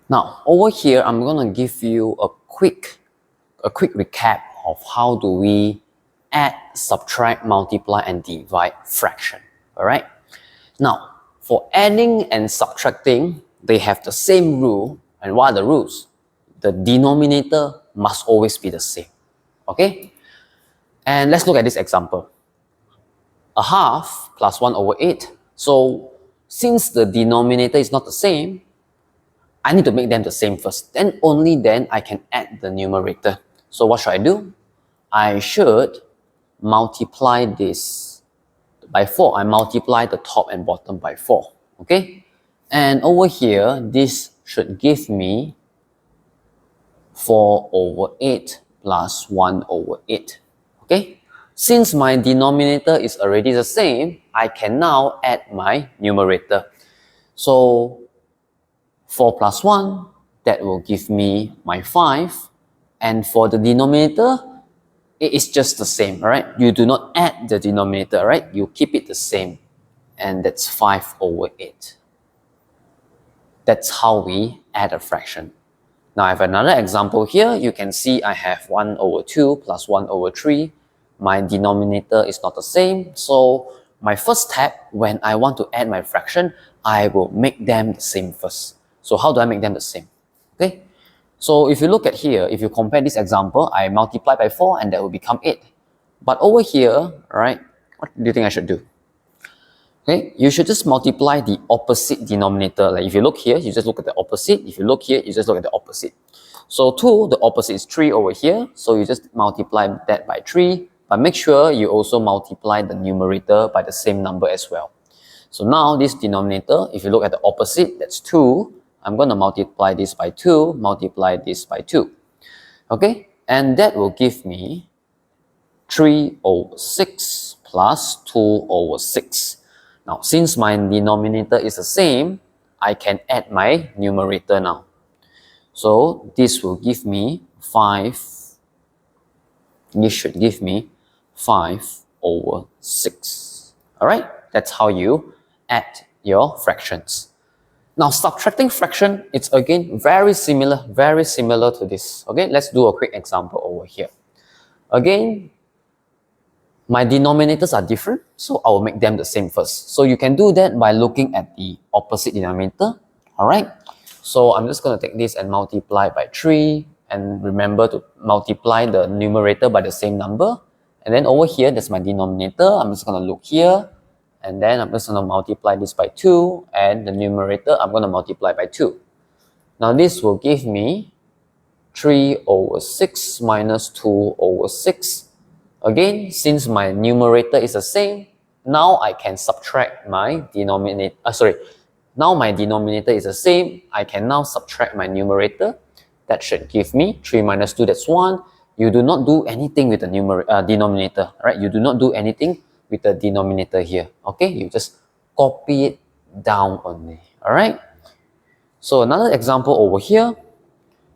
Now, over here, I'm gonna give you a quick recap of how do we add, subtract, multiply, and divide fraction. All right. Now, for adding and subtracting, they have the same rule. And what are the rules? The denominator must always be the same. Okay. And let's look at this example. A half plus 1/8. So, since the denominator is not the same, I need to make them the same first. Then only then I can add the numerator. So what should I do? I should multiply this by 4. I multiply the top and bottom by 4. Okay? And over here, this should give me 4/8 plus 1/8. Okay? Since my denominator is already the same, I can now add my numerator. So 4 plus 1, that will give me my 5. And for the denominator, it is just the same, right? You do not add the denominator, right? You keep it the same. And that's 5/8. That's how we add a fraction. Now I have another example here. You can see I have 1/2 plus 1/3. My denominator is not the same. So my first step, when I want to add my fraction, I will make them the same first. So how do I make them the same? Okay. So if you look at here, if you compare this example, I multiply by 4 and that will become 8. But over here, right, what do you think I should do? Okay, you should just multiply the opposite denominator. Like if you look here, you just look at the opposite. If you look here, you just look at the opposite. So 2, the opposite is 3 over here. So you just multiply that by 3. But make sure you also multiply the numerator by the same number as well. So now this denominator, if you look at the opposite, that's 2. I'm going to multiply this by 2, multiply this by 2. Okay, and that will give me 3/6 plus 2/6. Now, since my denominator is the same, I can add my numerator now. So this will give me 5. This should give me 5/6. All right, that's how you add your fractions. Now, subtracting fraction, it's again very similar to this. Okay, let's do a quick example over here. Again, my denominators are different, so I will make them the same first. So you can do that by looking at the opposite denominator. All right, so I'm just going to take this and multiply by 3. And remember to multiply the numerator by the same number. And then over here, that's my denominator. I'm just going to look here. And then I'm just going to multiply this by 2. And the numerator, I'm going to multiply by 2. Now this will give me 3/6 minus 2/6. Again, since my numerator is the same, now I can subtract my denominator. Now my denominator is the same. I can now subtract my numerator. That should give me 3 minus 2, that's 1. You do not do anything with the denominator, right? You do not do anything with the denominator here, okay? You just copy it down only, all right? So another example over here,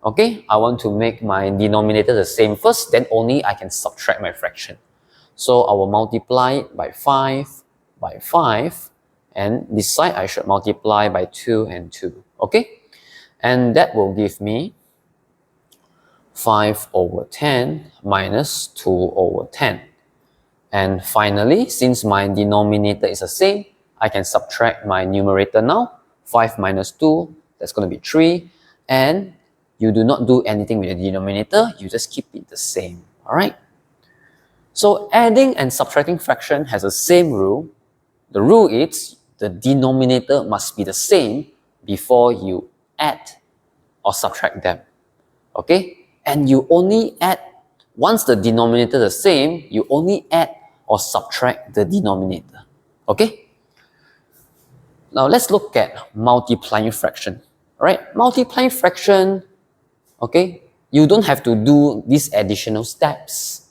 okay? I want to make my denominator the same first, then only I can subtract my fraction. So I will multiply it by 5, and this side I should multiply by 2 and 2, okay? And that will give me 5/10 minus 2/10. And finally, since my denominator is the same, I can subtract my numerator now. 5 minus 2, that's going to be 3. And you do not do anything with the denominator, you just keep it the same. All right? So adding and subtracting fraction has the same rule. The rule is the denominator must be the same before you add or subtract them. Okay? And you only add, once the denominator is the same, you only add or subtract the denominator. Okay? Now let's look at multiplying fraction. Alright? Multiplying fraction, okay, you don't have to do these additional steps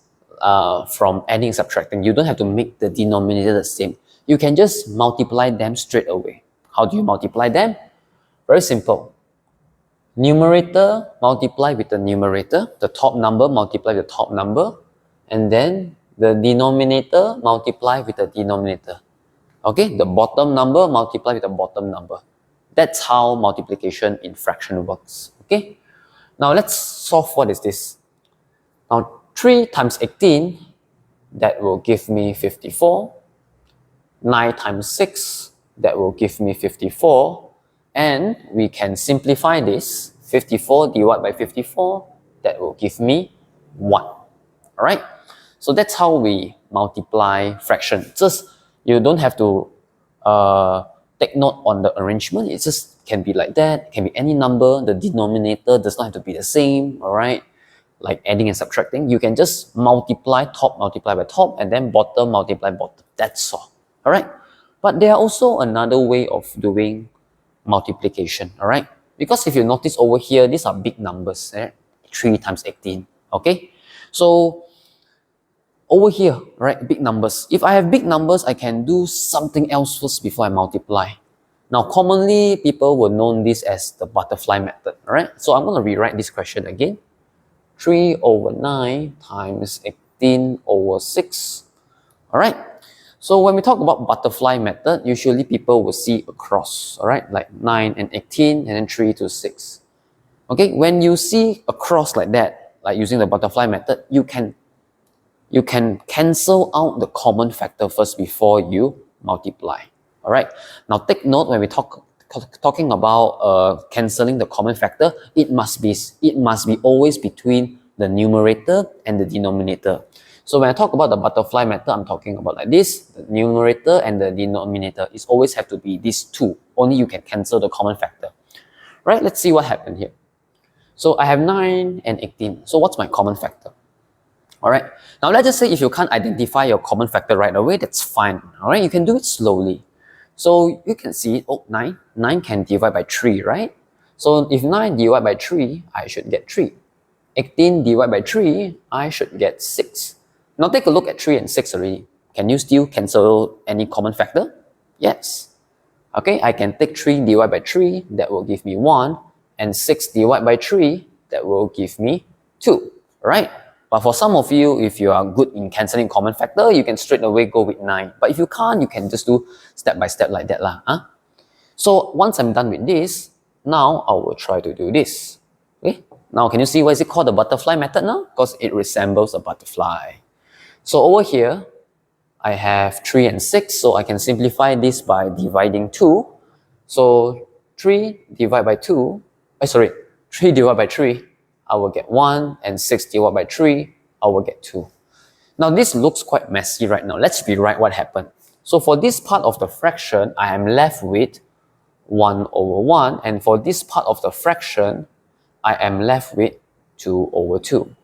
from adding and subtracting. You don't have to make the denominator the same. You can just multiply them straight away. How do you multiply them? Very simple. Numerator multiply with the numerator, the top number multiply with the top number, and then the denominator multiply with the denominator. Okay, the bottom number multiply with the bottom number. That's how multiplication in fraction works. Okay. Now let's solve what is this. Now 3 times 18, that will give me 54. 9 times 6, that will give me 54. And we can simplify this. 54 divided by 54, that will give me 1. Alright? So that's how we multiply fraction. Just, you don't have to take note on the arrangement. It just can be like that. It can be any number. The denominator does not have to be the same. Alright? Like adding and subtracting. You can just multiply top by top, and then bottom multiply bottom. That's all. Alright? But there are also another way of doing multiplication. Alright? Because if you notice over here, these are big numbers. 3 times 18. Okay? So over here, right, big numbers. If I have big numbers, I can do something else first before I multiply. Now, commonly, people will know this as the butterfly method, alright? So I'm going to rewrite this question again. 3 over 9 times 18 over 6. Alright? So when we talk about butterfly method, usually people will see a cross, alright? Like 9 and 18 and then 3 to 6. Okay, when you see a cross like that, like using the butterfly method, you can cancel out the common factor first before you multiply. Alright, now take note when we talking about cancelling the common factor, it must be always between the numerator and the denominator. So when I talk about the butterfly method, I'm talking about like this, the numerator and the denominator. It always have to be these two. Only you can cancel the common factor. Right, let's see what happened here. So I have 9 and 18. So what's my common factor? Alright, now let's just say if you can't identify your common factor right away, that's fine. Alright, you can do it slowly. So you can see, oh, 9 can divide by 3, right? So if 9 divided by 3, I should get 3. 18 divided by 3, I should get 6. Now take a look at 3 and 6 already. Can you still cancel any common factor? Yes. Okay, I can take 3 divided by 3, that will give me 1. And 6 divided by 3, that will give me 2, right? But for some of you, if you are good in cancelling common factor, you can straight away go with 9. But if you can't, you can just do step by step like that lah. So once I'm done with this, now I will try to do this. Okay? Now can you see why is it called the butterfly method now? Because it resembles a butterfly. So over here, I have 3 and 6, so I can simplify this by dividing 2. So 3 divided by 2, 3 divided by 3, I will get 1, and 6 divided by 3, I will get 2. Now this looks quite messy right now. Let's rewrite what happened. So for this part of the fraction, I am left with 1 over 1, and for this part of the fraction, I am left with 2 over 2.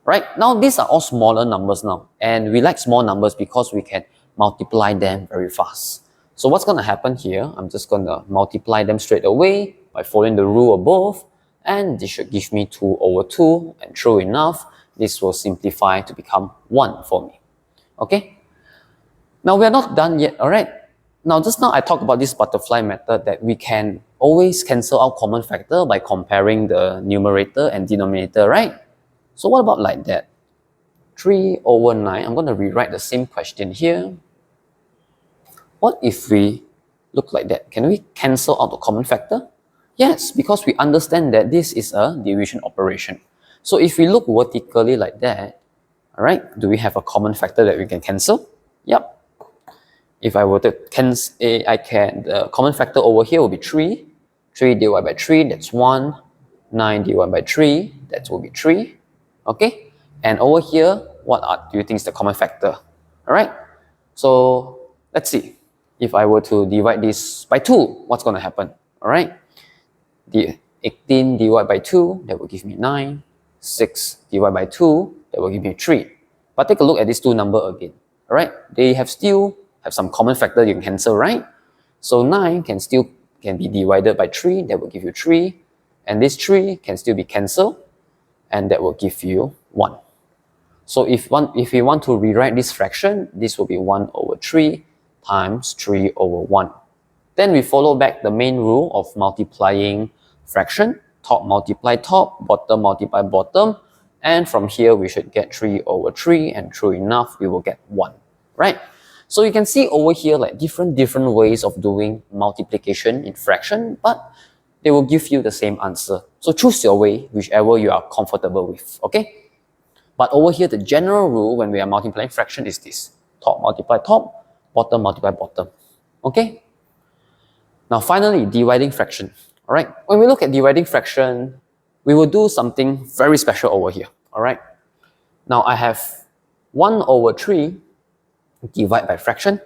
Right? Now these are all smaller numbers now, and we like small numbers because we can multiply them very fast. So what's going to happen here, I'm just going to multiply them straight away by following the rule above, and this should give me 2 over 2, and true enough, this will simplify to become 1 for me. Okay? Now we are not done yet, alright? Now just now I talked about this butterfly method that we can always cancel out common factor by comparing the numerator and denominator, right? So what about like that? 3 over 9, I'm going to rewrite the same question here. What if we look like that? Can we cancel out the common factor? Yes, because we understand that this is a division operation. So if we look vertically like that, alright, do we have a common factor that we can cancel? Yep. If I were to cancel, the common factor over here will be 3. 3 divided by 3, that's 1. 9 divided by 3, that will be 3. Okay? And over here, what do you think is the common factor? Alright? So, let's see. If I were to divide this by 2, what's going to happen? Alright? The 18 divided by 2, that will give me 9. 6 divided by 2, that will give me 3. But take a look at these two numbers again. Alright? They still have some common factor you can cancel, right? So 9 can be divided by 3, that will give you 3. And this 3 can still be cancelled, and that will give you 1. So if we want to rewrite this fraction, this will be 1 over 3 times 3 over 1. Then we follow back the main rule of multiplying fraction. Top multiply top, bottom multiply bottom. And from here, we should get 3 over 3. And true enough, we will get 1. Right? So you can see over here like different ways of doing multiplication in fraction, but they will give you the same answer. So choose your way, whichever you are comfortable with, okay? But over here, the general rule when we are multiplying fraction is this. Top multiply top, bottom multiply bottom, okay? Now finally, dividing fraction, all right? When we look at dividing fraction, we will do something very special over here, all right? Now I have 1 over 3 divide by fraction.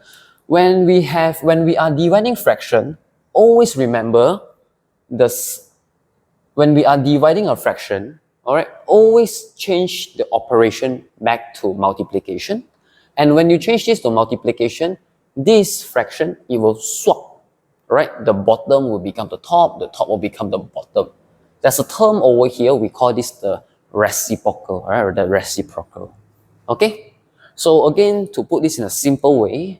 When we are dividing fraction, always remember when we are dividing a fraction, all right, always change the operation back to multiplication. And when you change this to multiplication, this fraction, it will swap, right? The bottom will become the top will become the bottom. There's a term over here, we call this the reciprocal, right? Or the reciprocal, okay? So again, to put this in a simple way,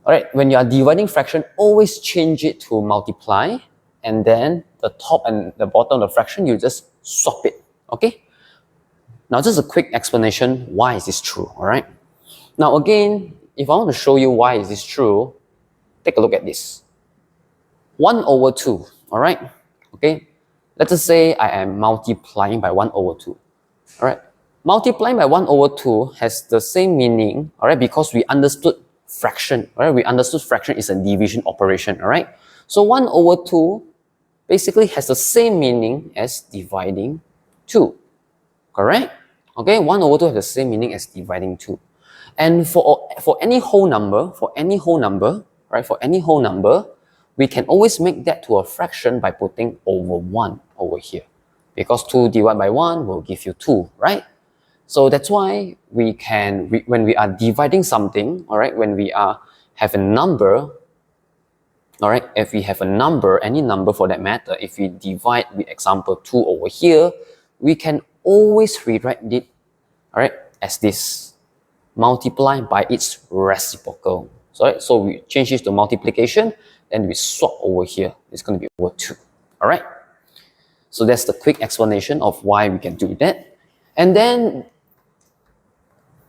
all right, when you are dividing fraction, always change it to multiply, and then the top and the bottom of the fraction, you just swap it, okay? Now just a quick explanation, why is this true, all right? Now again, if I want to show you why is this true, take a look at this. 1 over 2, all right? Okay, let's just say I am multiplying by 1 over 2, all right? Multiplying by 1 over 2 has the same meaning, all right, because we understood fraction, all right? We understood fraction is a division operation, all right? So 1 over 2 basically has the same meaning as dividing 2, correct? Okay, 1 over 2 has the same meaning as dividing 2. And for any whole number, right, for any whole number, we can always make that to a fraction by putting over 1 over here. Because 2 divided by 1 will give you 2, right? So that's why we can, when we are dividing something, all right, when we have a number, all right, if we have a number, any number for that matter, if we divide with example 2 over here, we can always rewrite it, all right, as this, multiply by its reciprocal. So we change this to multiplication, then we swap over here. It's going to be over 2, all right? So that's the quick explanation of why we can do that. And then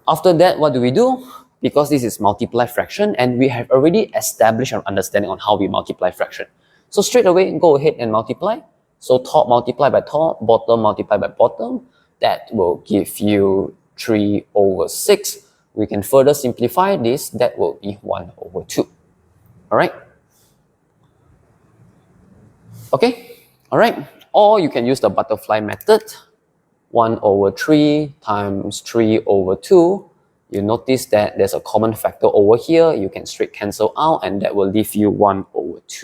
after that, what do? Because this is multiply fraction and we have already established our understanding on how we multiply fraction. So straight away, go ahead and multiply. So top multiply by top, bottom multiply by bottom. That will give you 3 over 6. We can further simplify this. That will be 1 over 2. All right? Okay? All right? Or you can use the butterfly method. 1 over 3 times 3 over 2. You notice that there's a common factor over here. You can straight cancel out and that will leave you 1 over 2.